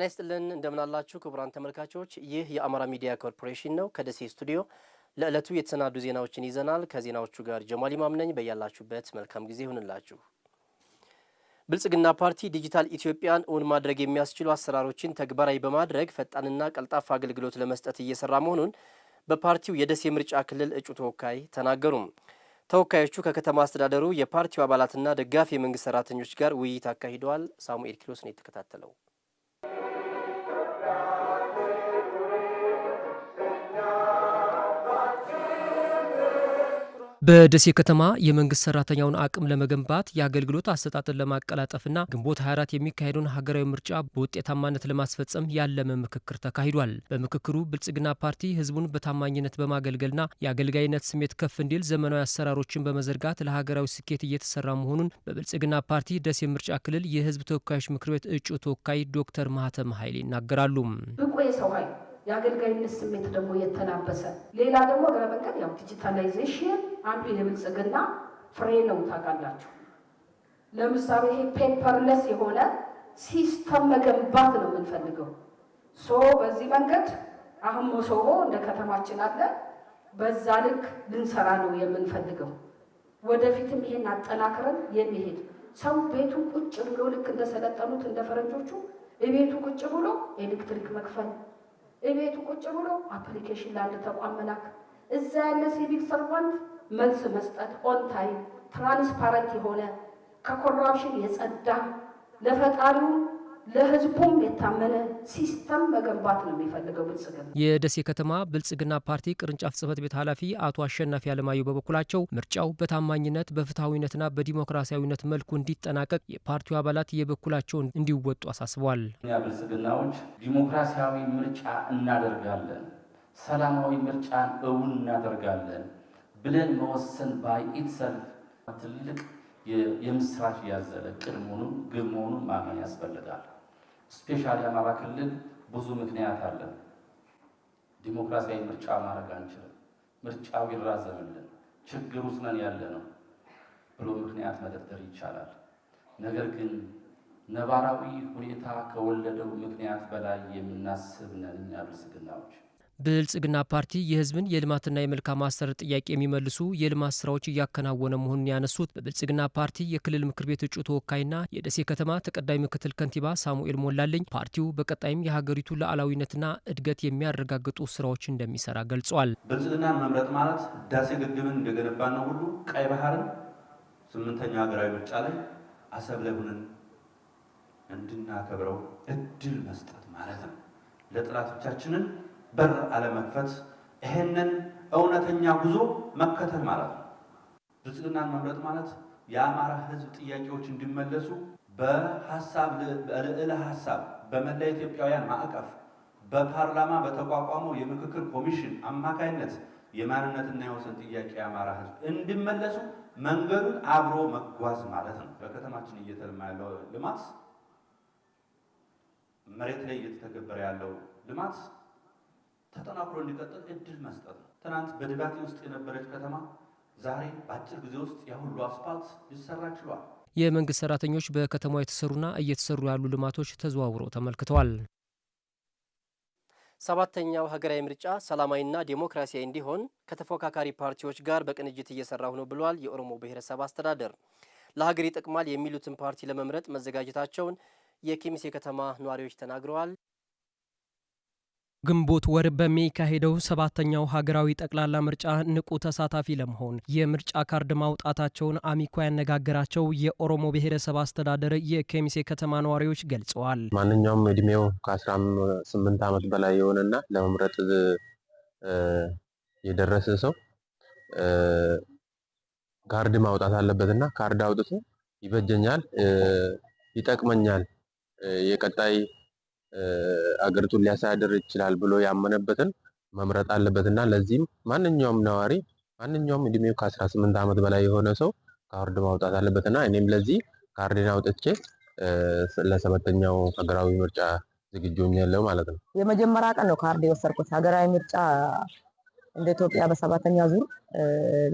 ጤና ይስጥልን እንደምን አላችሁ ክቡራን ተመልካቾች ይህ የአማራ ሚዲያ ኮርፖሬሽን ነው ከደሴ ስቱዲዮ ለዕለቱ የተሰናዱ ዜናዎችን ይዘናል ከዜናዎቹ ጋር ጀማል ኢማም ነኝ በያላችሁበት መልካም ጊዜ ይሁንላችሁ ብልጽግና ፓርቲ ዲጂታል ኢትዮጵያን ኦን ማድረግ የሚያስችሉ አሰራሮችን ተግባራዊ በማድረግ ፈጣንና ቀልጣፋ አገልግሎት ለመስጠት እየሰራ መሆኑን በፓርቲው የደሴ ምርጫ ክልል እጩ ተወካይ ተናገሩ ተወካዮቹ ከከተማ አስተዳደሩ የፓርቲው አባላትና ደጋፊ የመንግስት ሰራተኞች ጋር ውይይት አካሂደዋል ሳሙኤል ኪሮስ ነው የተከታተለው በደሴ ከተማ የመንግስት ሰራተኛውን አቅም ለመገንባት የአገልግሎት አሰጣጥን ለማቀላጠፍና ግንቦት 24 የሚካሄደውን ሀገራዊ ምርጫ በውጤታማነት ለማስፈጸም ያለመ ምክክር ተካሂዷል። በምክክሩ ብልጽግና ፓርቲ ህዝቡን በታማኝነት በማገልገልና የአገልጋይነት ስሜት ከፍ እንዲል ዘመናዊ አሰራሮችን በመዘርጋት ለሀገራዊ ስኬት እየተሰራ መሆኑን በብልጽግና ፓርቲ ደሴ ምርጫ ክልል የህዝብ ተወካዮች ምክር ቤት እጩ ተወካይ ዶክተር ማህተም ኃይሌ ይናገራሉ። የአገልጋይነት ስሜት ደግሞ የተናበሰ ሌላ ደግሞ እግረ መንገድ ያው ዲጂታላይዜሽን አንዱ የብልጽግና ፍሬ ነው ታውቃላችሁ። ለምሳሌ ይሄ ፔፐርለስ የሆነ ሲስተም መገንባት ነው የምንፈልገው። በዚህ መንገድ አሁን መሶቦ እንደ ከተማችን አለ በዛ ልክ ልንሰራ ነው የምንፈልገው። ወደፊትም ይሄን አጠናክረን የሚሄድ ሰው ቤቱ ቁጭ ብሎ ልክ እንደሰለጠኑት እንደ ፈረንጆቹ ቤቱ ቁጭ ብሎ ኤሌክትሪክ መክፈል እቤቱ ቁጭ ብሎ አፕሊኬሽን ላለ ተቋም መላክ እዛ ያለ ሲቪክ ሰርቫንት መልስ መስጠት ኦን ታይም ትራንስፓረንት የሆነ ከኮራፕሽን የጸዳ ለፈጣሪው ለህዝቡም የታመነ ሲስተም መገንባት ነው የሚፈልገው ብልጽግና። የደሴ ከተማ ብልጽግና ፓርቲ ቅርንጫፍ ጽህፈት ቤት ኃላፊ አቶ አሸናፊ አለማየሁ በበኩላቸው ምርጫው በታማኝነት በፍትሃዊነትና በዲሞክራሲያዊነት መልኩ እንዲጠናቀቅ የፓርቲው አባላት የበኩላቸውን እንዲወጡ አሳስበዋል። እኛ ብልጽግናዎች ዲሞክራሲያዊ ምርጫ እናደርጋለን፣ ሰላማዊ ምርጫን እውን እናደርጋለን ብለን መወሰን ባይ ኢትሰልፍ ትልቅ የምስራች ያዘለ ቅድ መሆኑን ግብ መሆኑን ማመን ያስፈልጋል። ስፔሻሊ አማራ ክልል ብዙ ምክንያት አለ። ዲሞክራሲያዊ ምርጫ ማድረግ አንችልም፣ ምርጫው ይራዘምልን፣ ችግር ውስጥ ነን ያለ ነው ብሎ ምክንያት መደርደር ይቻላል። ነገር ግን ነባራዊ ሁኔታ ከወለደው ምክንያት በላይ የምናስብ ነን እኛ ብልጽግናዎች። ብልጽግና ፓርቲ የህዝብን የልማትና የመልካም አስተዳደር ጥያቄ የሚመልሱ የልማት ስራዎች እያከናወነ መሆኑን ያነሱት በብልጽግና ፓርቲ የክልል ምክር ቤት እጩ ተወካይና የደሴ ከተማ ተቀዳሚ ምክትል ከንቲባ ሳሙኤል ሞላልኝ ፓርቲው በቀጣይም የሀገሪቱ ሉዓላዊነትና እድገት የሚያረጋግጡ ስራዎች እንደሚሰራ ገልጿል። ብልጽግናን መምረጥ ማለት ህዳሴ ግድብን እንደገነባን ነው ሁሉ ቀይ ባህርን 8ኛ ሀገራዊ ምርጫ ላይ አሰብ ላይ ሆነን እንድናከብረው እድል መስጠት ማለት ነው። ለጥላቶቻችንን በር አለመክፈት ይሄንን እውነተኛ ጉዞ መከተል ማለት ነው። ብልጽግናን መምረጥ ማለት የአማራ ህዝብ ጥያቄዎች እንዲመለሱ በሐሳብ በልዕለ ሐሳብ በመላ ኢትዮጵያውያን ማዕቀፍ በፓርላማ በተቋቋመው የምክክር ኮሚሽን አማካይነት የማንነትና የወሰን ጥያቄ የአማራ ህዝብ እንዲመለሱ መንገዱን አብሮ መጓዝ ማለት ነው። በከተማችን እየተለማ ያለው ልማት መሬት ላይ እየተተገበረ ያለው ልማት ተጠናክሮ እንዲቀጥል እድል መስጠት ነው። ትናንት በድባቴ ውስጥ የነበረች ከተማ ዛሬ በአጭር ጊዜ ውስጥ ያሁሉ አስፋልት ሊሰራ ችሏል። የመንግስት ሰራተኞች በከተማው የተሰሩና እየተሰሩ ያሉ ልማቶች ተዘዋውረው ተመልክተዋል። 7ኛው ሀገራዊ ምርጫ ሰላማዊና ዲሞክራሲያዊ እንዲሆን ከተፎካካሪ ፓርቲዎች ጋር በቅንጅት እየሰራሁ ነው ብሏል የኦሮሞ ብሔረሰብ አስተዳደር። ለሀገር ይጠቅማል የሚሉትን ፓርቲ ለመምረጥ መዘጋጀታቸውን የኬሚሴ ከተማ ነዋሪዎች ተናግረዋል። ግንቦት ወር በሚካሄደው 7ኛው ሀገራዊ ጠቅላላ ምርጫ ንቁ ተሳታፊ ለመሆን የምርጫ ካርድ ማውጣታቸውን አሚኮ ያነጋገራቸው የኦሮሞ ብሔረሰብ አስተዳደር የኬሚሴ ከተማ ነዋሪዎች ገልጸዋል። ማንኛውም እድሜው ከ18 ዓመት በላይ የሆነና ለመምረጥ የደረሰ ሰው ካርድ ማውጣት አለበትና ካርድ አውጥቶ ይበጀኛል፣ ይጠቅመኛል፣ የቀጣይ አገሪቱን ሊያስተዳድር ይችላል ብሎ ያመነበትን መምረጥ አለበትና ለዚህም ማንኛውም ነዋሪ ማንኛውም እድሜው ከ18 ዓመት በላይ የሆነ ሰው ካርድ ማውጣት አለበትና እኔም ለዚህ ካርድን አውጥቼ ለ7ኛው ሀገራዊ ምርጫ ዝግጁ ሆኛለሁ ማለት ነው። የመጀመሪያ ቀን ነው ካርድ የወሰድኩት። ሀገራዊ ምርጫ እንደ ኢትዮጵያ በ7ኛ ዙር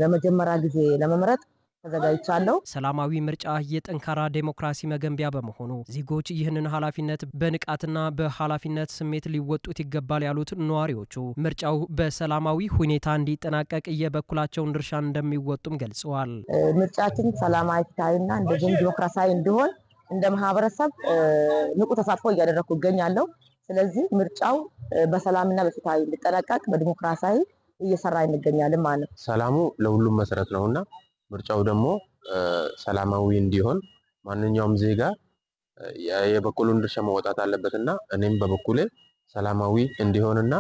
ለመጀመሪያ ጊዜ ለመምረጥ ተዘጋጅቻለሁ። ሰላማዊ ምርጫ የጠንካራ ዴሞክራሲ መገንቢያ በመሆኑ ዜጎች ይህንን ኃላፊነት በንቃትና በኃላፊነት ስሜት ሊወጡት ይገባል ያሉት ነዋሪዎቹ ምርጫው በሰላማዊ ሁኔታ እንዲጠናቀቅ የበኩላቸውን ድርሻ እንደሚወጡም ገልጸዋል። ምርጫችን ሰላማዊ ፍትሃዊና እንደዚሁም ዲሞክራሲያዊ እንዲሆን እንደ ማህበረሰብ ንቁ ተሳትፎ እያደረኩ እገኛለሁ። ስለዚህ ምርጫው በሰላምና በፍትሃዊ እንዲጠናቀቅ በዲሞክራሲያዊ እየሰራ እንገኛለን ማለት ነው። ሰላሙ ለሁሉም መሰረት ነውና ምርጫው ደግሞ ሰላማዊ እንዲሆን ማንኛውም ዜጋ የበኩሉን ድርሻ መወጣት አለበትና እኔም በበኩሌ ሰላማዊ እንዲሆንና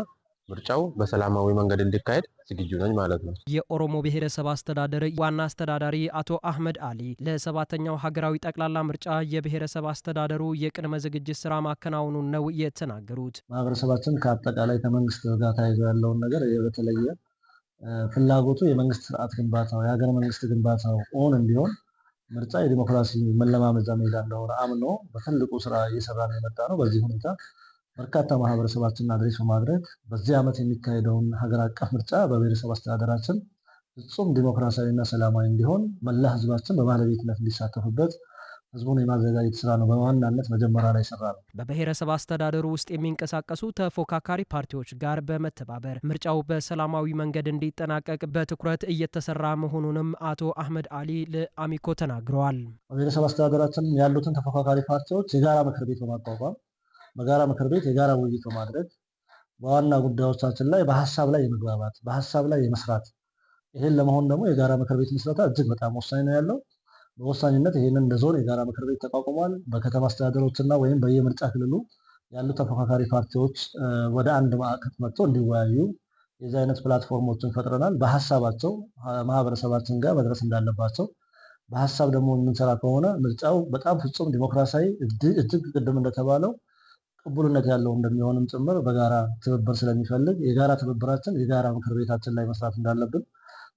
ምርጫው በሰላማዊ መንገድ እንዲካሄድ ዝግጁ ነኝ ማለት ነው። የኦሮሞ ብሔረሰብ አስተዳደር ዋና አስተዳዳሪ አቶ አህመድ አሊ ለሰባተኛው ሀገራዊ ጠቅላላ ምርጫ የብሔረሰብ አስተዳደሩ የቅድመ ዝግጅት ስራ ማከናወኑን ነው የተናገሩት። ማህበረሰባችን ከአጠቃላይ ከመንግስት ጋር ተያይዞ ያለውን ነገር በተለየ ፍላጎቱ የመንግስት ስርዓት ግንባታው የሀገር መንግስት ግንባታው ኦን እንዲሆን ምርጫ የዲሞክራሲ መለማመጃ ሜዳ እንደሆነ አምኖ በትልቁ ስራ እየሰራ ነው የመጣ ነው። በዚህ ሁኔታ በርካታ ማህበረሰባችንን አድሬስ በማድረግ በዚህ ዓመት የሚካሄደውን ሀገር አቀፍ ምርጫ በብሔረሰብ አስተዳደራችን ፍጹም ዲሞክራሲያዊና ሰላማዊ እንዲሆን መላ ህዝባችን በባለቤትነት እንዲሳተፍበት ህዝቡን የማዘጋጀት ስራ ነው በዋናነት መጀመሪያ ላይ ሰራ ነው። በብሔረሰብ አስተዳደሩ ውስጥ የሚንቀሳቀሱ ተፎካካሪ ፓርቲዎች ጋር በመተባበር ምርጫው በሰላማዊ መንገድ እንዲጠናቀቅ በትኩረት እየተሰራ መሆኑንም አቶ አህመድ አሊ ለአሚኮ ተናግረዋል። በብሔረሰብ አስተዳደራችን ያሉትን ተፎካካሪ ፓርቲዎች የጋራ ምክር ቤት በማቋቋም በጋራ ምክር ቤት የጋራ ውይይት በማድረግ በዋና ጉዳዮቻችን ላይ በሀሳብ ላይ የመግባባት በሀሳብ ላይ የመስራት ይሄን ለመሆን ደግሞ የጋራ ምክር ቤት ምስረታ እጅግ በጣም ወሳኝ ነው ያለው። በወሳኝነት ይሄንን እንደ ዞን የጋራ ምክር ቤት ተቋቁሟል። በከተማ አስተዳደሮችና ወይም በየምርጫ ክልሉ ያሉ ተፎካካሪ ፓርቲዎች ወደ አንድ ማዕከል መጥተው እንዲወያዩ የዚህ አይነት ፕላትፎርሞችን ፈጥረናል። በሀሳባቸው ማህበረሰባችን ጋር መድረስ እንዳለባቸው በሀሳብ ደግሞ የምንሰራ ከሆነ ምርጫው በጣም ፍጹም ዲሞክራሲያዊ እጅግ ቅድም እንደተባለው ቅቡልነት ያለው እንደሚሆንም ጭምር በጋራ ትብብር ስለሚፈልግ የጋራ ትብብራችን የጋራ ምክር ቤታችን ላይ መስራት እንዳለብን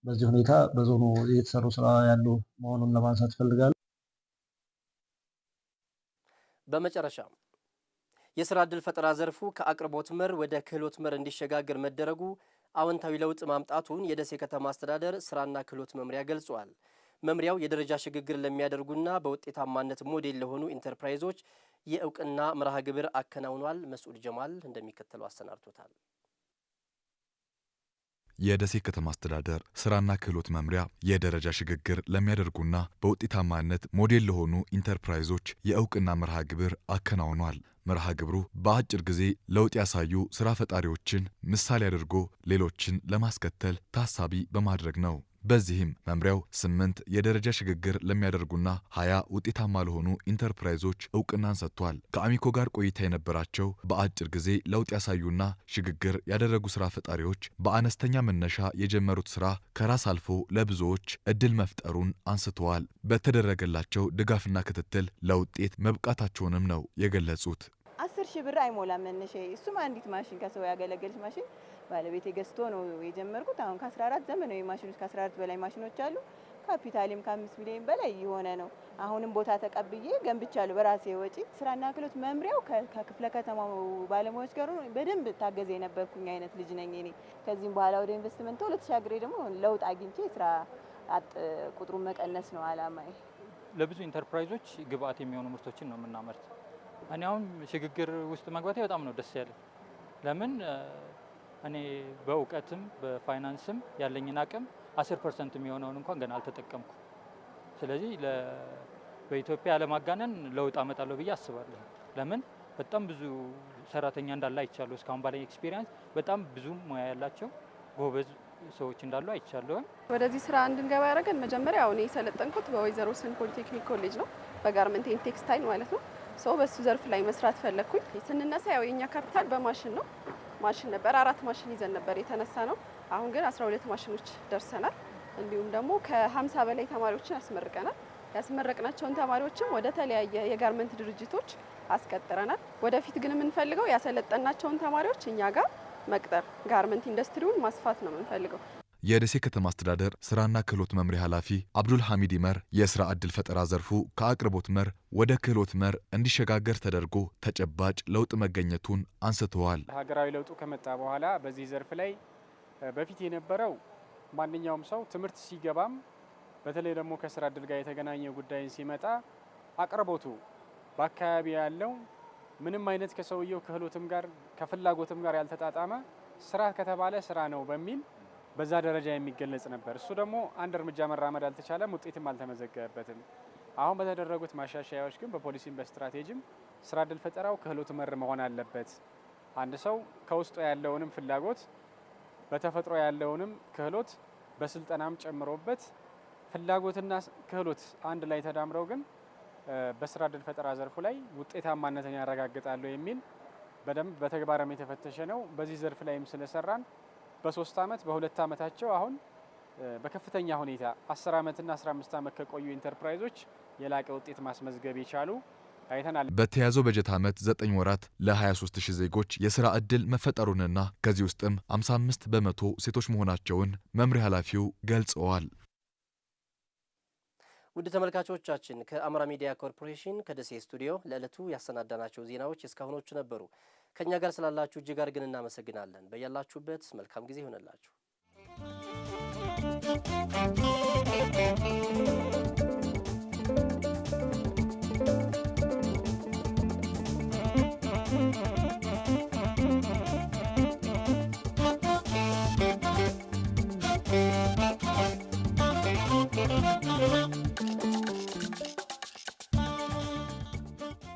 በዚህ ሁኔታ በዞኑ የተሰሩ ስራ ያሉ መሆኑን ለማንሳት ፈልጋለሁ። በመጨረሻ የስራ ዕድል ፈጠራ ዘርፉ ከአቅርቦት መር ወደ ክህሎት መር እንዲሸጋገር መደረጉ አዎንታዊ ለውጥ ማምጣቱን የደሴ ከተማ አስተዳደር ስራና ክህሎት መምሪያ ገልጿል። መምሪያው የደረጃ ሽግግር ለሚያደርጉና በውጤታማነት ሞዴል ለሆኑ ኢንተርፕራይዞች የእውቅና መርሃ ግብር አከናውኗል። መስዑድ ጀማል እንደሚከተለው አሰናድቶታል። የደሴ ከተማ አስተዳደር ስራና ክህሎት መምሪያ የደረጃ ሽግግር ለሚያደርጉና በውጤታማነት ሞዴል ለሆኑ ኢንተርፕራይዞች የእውቅና መርሃ ግብር አከናውኗል። መርሃ ግብሩ በአጭር ጊዜ ለውጥ ያሳዩ ስራ ፈጣሪዎችን ምሳሌ አድርጎ ሌሎችን ለማስከተል ታሳቢ በማድረግ ነው። በዚህም መምሪያው 8 የደረጃ ሽግግር ለሚያደርጉና 20 ውጤታማ ለሆኑ ኢንተርፕራይዞች እውቅናን ሰጥቷል። ከአሚኮ ጋር ቆይታ የነበራቸው በአጭር ጊዜ ለውጥ ያሳዩና ሽግግር ያደረጉ ስራ ፈጣሪዎች በአነስተኛ መነሻ የጀመሩት ስራ ከራስ አልፎ ለብዙዎች እድል መፍጠሩን አንስተዋል። በተደረገላቸው ድጋፍና ክትትል ለውጤት መብቃታቸውንም ነው የገለጹት። 10 ሺህ ብር አይሞላም መነሻ። እሱም አንዲት ማሽን ከሰው ያገለገለች ማሽን ባለቤቴ ገዝቶ ነው የጀመርኩት። አሁን ከ14 ዘመናዊ ማሽኖች ከ14 በላይ ማሽኖች አሉ። ካፒታሌም ከ5 ሚሊዮን በላይ የሆነ ነው። አሁንም ቦታ ተቀብዬ ገንብቻለሁ በራሴ ወጪ። ስራና ክህሎት መምሪያው ከክፍለ ከተማው ባለሙያዎች ጋር በደንብ ታገዘ የነበርኩኝ አይነት ልጅ ነኝ እኔ። ከዚህም በኋላ ወደ ኢንቨስትመንት ተሻግሬ ደግሞ ለውጥ አግኝቼ ስራ አጥ ቁጥሩን መቀነስ ነው አላማዬ። ለብዙ ኢንተርፕራይዞች ግብአት የሚሆኑ ምርቶችን ነው የምናመርት። እኔ አሁን ሽግግር ውስጥ መግባቴ በጣም ነው ደስ ያለኝ። ለምን እኔ በእውቀትም በፋይናንስም ያለኝን አቅም 10% የሚሆነውን እንኳን ገና አልተጠቀምኩ። ስለዚህ በኢትዮጵያ ለማጋነን ለውጥ አመጣለሁ ብዬ አስባለሁ። ለምን በጣም ብዙ ሰራተኛ እንዳለ አይቻለሁ። እስካሁን ባለኝ ኤክስፒሪየንስ በጣም ብዙ ሙያ ያላቸው ጎበዝ ሰዎች እንዳሉ አይቻለሁ። ወደዚህ ስራ እንድንገባ ያደረገን መጀመሪያ እኔ የሰለጠንኩት በወይዘሮ ስን ፖሊቴክኒክ ኮሌጅ ነው፣ በጋርመንት ኤንድ ቴክስታይል ማለት ነው። በሱ ዘርፍ ላይ መስራት ፈለኩኝ። ስንነሳ ያው የኛ ካፒታል በማሽን ነው። ማሽን ነበር 4 ማሽን ይዘን ነበር የተነሳ ነው። አሁን ግን 12 ማሽኖች ደርሰናል። እንዲሁም ደግሞ ከ50 በላይ ተማሪዎችን አስመርቀናል። ያስመረቅናቸውን ተማሪዎችም ወደ ተለያየ የጋርመንት ድርጅቶች አስቀጥረናል። ወደፊት ግን የምንፈልገው ያሰለጠናቸውን ተማሪዎች እኛ ጋር መቅጠር፣ ጋርመንት ኢንዱስትሪውን ማስፋት ነው የምንፈልገው። የደሴ ከተማ አስተዳደር ስራና ክህሎት መምሪያ ኃላፊ አብዱል ሐሚድ ይመር የስራ ዕድል ፈጠራ ዘርፉ ከአቅርቦት መር ወደ ክህሎት መር እንዲሸጋገር ተደርጎ ተጨባጭ ለውጥ መገኘቱን አንስተዋል። ሀገራዊ ለውጡ ከመጣ በኋላ በዚህ ዘርፍ ላይ በፊት የነበረው ማንኛውም ሰው ትምህርት ሲገባም በተለይ ደግሞ ከስራ እድል ጋር የተገናኘ ጉዳይ ሲመጣ አቅርቦቱ በአካባቢ ያለው ምንም አይነት ከሰውየው ክህሎትም ጋር ከፍላጎትም ጋር ያልተጣጣመ ስራ ከተባለ ስራ ነው በሚል በዛ ደረጃ የሚገለጽ ነበር። እሱ ደግሞ አንድ እርምጃ መራመድ አልተቻለም፣ ውጤትም አልተመዘገበበትም። አሁን በተደረጉት ማሻሻያዎች ግን በፖሊሲም በስትራቴጂም ስራ እድል ፈጠራው ክህሎት መር መሆን አለበት። አንድ ሰው ከውስጡ ያለውንም ፍላጎት በተፈጥሮ ያለውንም ክህሎት በስልጠናም ጨምሮበት ፍላጎትና ክህሎት አንድ ላይ ተዳምረው ግን በስራ እድል ፈጠራ ዘርፉ ላይ ውጤታማነትን ያረጋግጣሉ የሚል በደንብ በተግባርም የተፈተሸ ነው። በዚህ ዘርፍ ላይም ስለሰራን በ3 ዓመት በ2 ዓመታቸው አሁን በከፍተኛ ሁኔታ 10 ዓመትና 15 ዓመት ከቆዩ ኢንተርፕራይዞች የላቀ ውጤት ማስመዝገብ የቻሉ አይተናል። በተያዘው በጀት ዓመት 9 ወራት ለ23000 ዜጎች የስራ ዕድል መፈጠሩንና ከዚህ ውስጥም 55 በመቶ ሴቶች መሆናቸውን መምሪያ ኃላፊው ገልጸዋል። ውድ ተመልካቾቻችን ከአማራ ሚዲያ ኮርፖሬሽን ከደሴ ስቱዲዮ ለዕለቱ ያሰናዳናቸው ዜናዎች እስካሁኖቹ ነበሩ። ከኛ ጋር ስላላችሁ እጅግ አድርገን እናመሰግናለን። በያላችሁበት መልካም ጊዜ ይሆንላችሁ።